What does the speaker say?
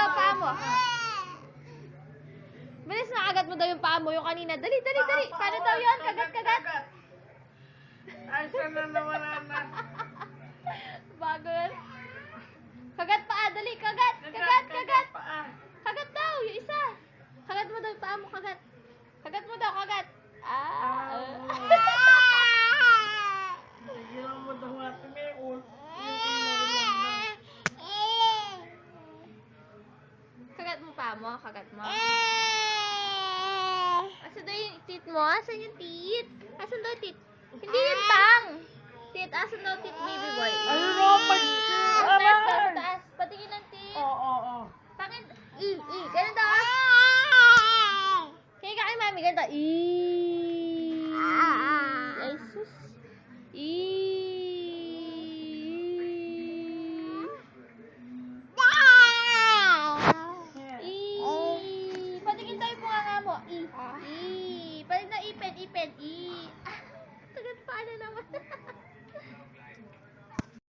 daw ang paa mo. Bilis na, kagat mo daw yung paa mo. Yung kanina. Dali, dali, dali. Paano daw yun? Kagat, kagat. Ay, sana nawala na. Bago yan. Kagat paa, dali, kagat. Kagat, kagat. Kagat daw, yung isa. Kagat mo daw yung paa mo, kagat. Kagat mo daw, kagat. Nagilang mo daw natin may Kagat mo paa mo, kagat mo. Asan daw yung teeth mo? Asan yung teeth? Asan daw yung teeth? Hindi yung tang. Teeth, asan daw teeth, baby boy? Ano na, Taas daw, taas. Patingin ng teeth. Oo. Pangit. Ganun daw. Kaya ka kay mami, ganun daw. Ay, sus. Patingin daw yung bunganga mo. Patingin daw ipin.